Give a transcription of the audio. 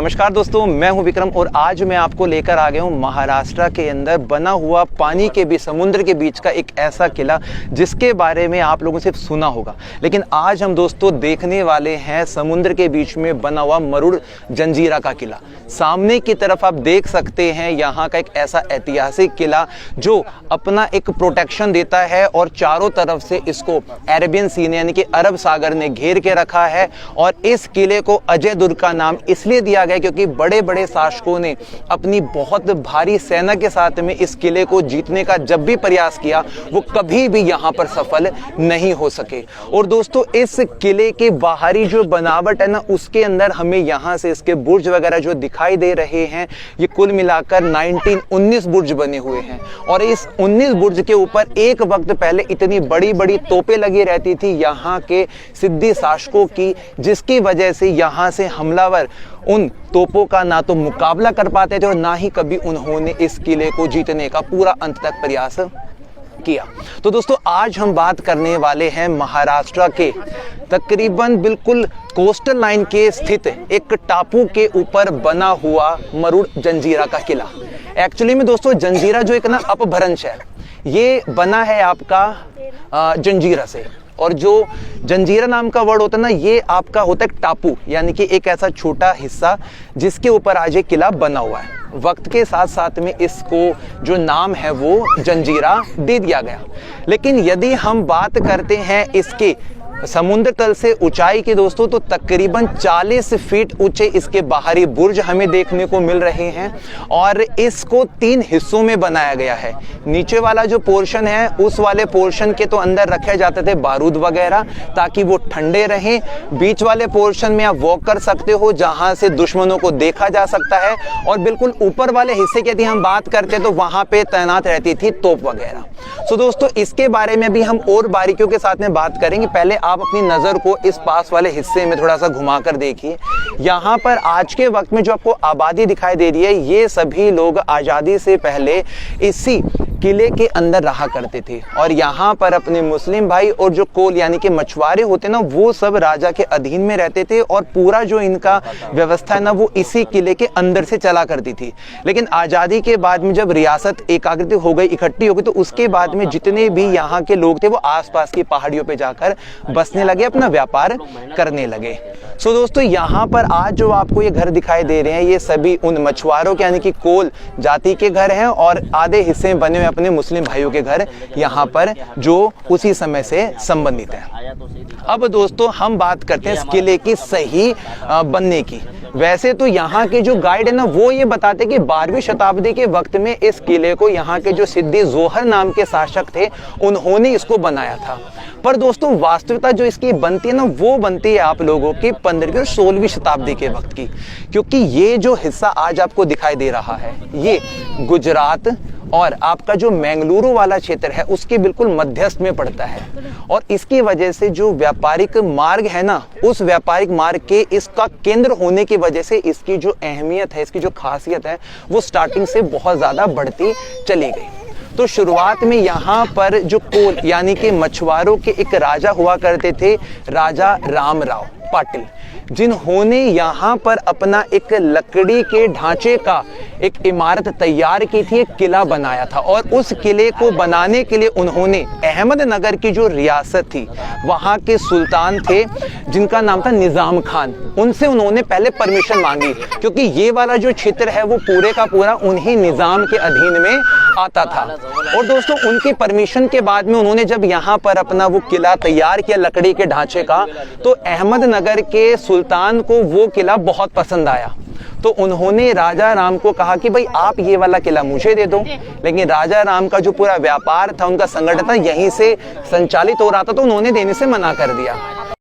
नमस्कार दोस्तों, मैं हूं विक्रम और आज मैं आपको लेकर आ गया हूं महाराष्ट्र के अंदर बना हुआ पानी के बीच, समुद्र के बीच का एक ऐसा किला जिसके बारे में आप लोगों से सुना होगा। लेकिन आज हम दोस्तों देखने वाले हैं समुद्र के बीच में बना हुआ मरुड़ जंजीरा का किला। सामने की तरफ आप देख सकते हैं यहाँ का एक ऐसा ऐतिहासिक किला जो अपना एक प्रोटेक्शन देता है और चारों तरफ से इसको अरेबियन सी यानी कि अरब सागर ने घेर के रखा है। और इस किले को अजय दुर्ग का नाम इसलिए दिया गया क्योंकि बड़े बड़े शासकों ने अपनी बहुत भारी सेना के साथ में इस किले को जीतने का जब भी प्रयास किया वो कभी भी यहाँ पर सफल नहीं हो सके। और दोस्तों इस किले के बाहरी जो बनावट है ना, उसके अंदर हमें यहाँ से इसके बुर्ज वगैरह जो दिखाई दे रहे हैं, ये कुल मिलाकर 19 बुर्ज बने हुए हैं। और इस 19 बुर्ज के ऊपर एक वक्त पहले इतनी बड़ी बड़ी तोपें लगी रहती थी यहाँ के सिद्दी शासकों की, जिसकी वजह से यहाँ से हमलावर उन तोपों का ना तो मुकाबला कर पाते थे और ना ही कभी उन्होंने इस किले को जीतने का पूरा अंत तक प्रयास किया। तो दोस्तों आज हम बात करने वाले हैं महाराष्ट्र के तकरीबन बिल्कुल कोस्टल लाइन के स्थित एक टापू के ऊपर बना हुआ मरुड़ जंजीरा का किला। एक्चुअली में दोस्तों जंजीरा जो एक ना अपभ्रंश है, ये बना है आपका जंजीरा से। और जो जंजीरा नाम का वर्ड होता है ना, ये आपका होता है टापू, यानी कि एक ऐसा छोटा हिस्सा जिसके ऊपर आज एक किला बना हुआ है। वक्त के साथ साथ में इसको जो नाम है वो जंजीरा दे दिया गया। लेकिन यदि हम बात करते हैं इसके समुद्र तल से ऊंचाई की दोस्तों, तो तकरीबन 40 फीट ऊंचे इसके बाहरी बुर्ज हमें देखने को मिल रहे हैं। और इसको 3 हिस्सों में बनाया गया है। नीचे वाला जो पोर्शन है, उस वाले पोर्शन के तो अंदर रखे जाते थे बारूद वगैरह ताकि वो ठंडे रहें। बीच वाले पोर्शन में आप वॉक कर सकते हो जहां से दुश्मनों को देखा जा सकता है। और बिल्कुल ऊपर वाले हिस्से की यदि हम बात करते तो वहां पे तैनात रहती थी तोप वगैरह। तो दोस्तों इसके बारे में भी हम और बारीकियों के साथ में बात करेंगे। पहले आप अपनी नजर को इस पास वाले हिस्से में थोड़ा सा घुमाकर देखिए। यहाँ पर आज के वक्त में जो आपको आबादी दिखाई दे रही है, ये सभी लोग आजादी से पहले इसी किले के अंदर रहा करते थे। और यहाँ पर अपने मुस्लिम भाई और जो कोल यानी कि मछुआरे होते ना, वो सब राजा के अधीन में रहते थे। और पूरा जो इनका व्यवस्था है ना, वो इसी किले के अंदर से चला करती थी। लेकिन आजादी के बाद में जब रियासत एकाग्रित हो गई, इकट्ठी हो गई, तो उसके बाद में जितने भी यहाँ के लोग थे वो आसपास की पहाड़ियों पे जाकर बसने लगे, अपना व्यापार करने लगे। सो दोस्तों यहाँ पर आज जो आपको ये घर दिखाई दे रहे हैं, ये सभी उन मछुआरों के यानी कि कोल जाति के घर हैं। और आधे हिस्से में बने हुए अपने मुस्लिम भाइयों के घर यहाँ पर जो उसी समय से संबंधित है। अब दोस्तों हम बात करते हैं इस किले की सही बनने की। वैसे तो यहाँ के जो गाइड है ना, वो ये बताते कि 12वीं शताब्दी के वक्त में इस किले को यहाँ के जो सिद्दी जोहर नाम के शासक थे, उन्होंने इसको बनाया था। पर दोस्तों वास्तविकता जो इसकी बनती है ना, वो बनती है आप लोगों की 15वीं और 16वीं शताब्दी के वक्त की। क्योंकि ये जो हिस्सा आज आपको दिखाई दे रहा है, ये गुजरात और आपका जो मैंगलुरु वाला क्षेत्र है उसके बिल्कुल मध्यस्थ में पड़ता है। और इसकी वजह से जो व्यापारिक मार्ग है ना, उस व्यापारिक मार्ग के इसका केंद्र होने की वजह से इसकी जो अहमियत है, इसकी जो खासियत है, वो स्टार्टिंग से बहुत ज़्यादा बढ़ती चली गई। तो शुरुआत में यहाँ पर जो कोल यानी कि मछुआरों के एक राजा हुआ करते थे, राजा रामराव पाटिल, जिन्होंने यहाँ पर अपना एक लकड़ी के ढांचे का एक इमारत तैयार की थी, एक किला बनाया था। और उस किले को बनाने के लिए उन्होंने अहमदनगर की जो रियासत थी, वहाँ के सुल्तान थे जिनका नाम था निजाम खान, उनसे उन्होंने पहले परमिशन मांगी। क्योंकि ये वाला जो क्षेत्र है वो पूरे का पूरा उन्हीं निजाम के अधीन में आता था। और दोस्तों उनकी परमिशन के बाद में उन्होंने जब यहाँ पर अपना वो किला तैयार किया लकड़ी के ढांचे का, तो अहमदनगर के सुल्तान को वो किला बहुत पसंद आया। तो उन्होंने राजा राम को कहा कि भाई आप ये वाला किला मुझे दे दो। लेकिन राजा राम का जो पूरा व्यापार था, उनका संगठन था, यहीं से संचालित हो रहा था, तो उन्होंने देने से मना कर दिया।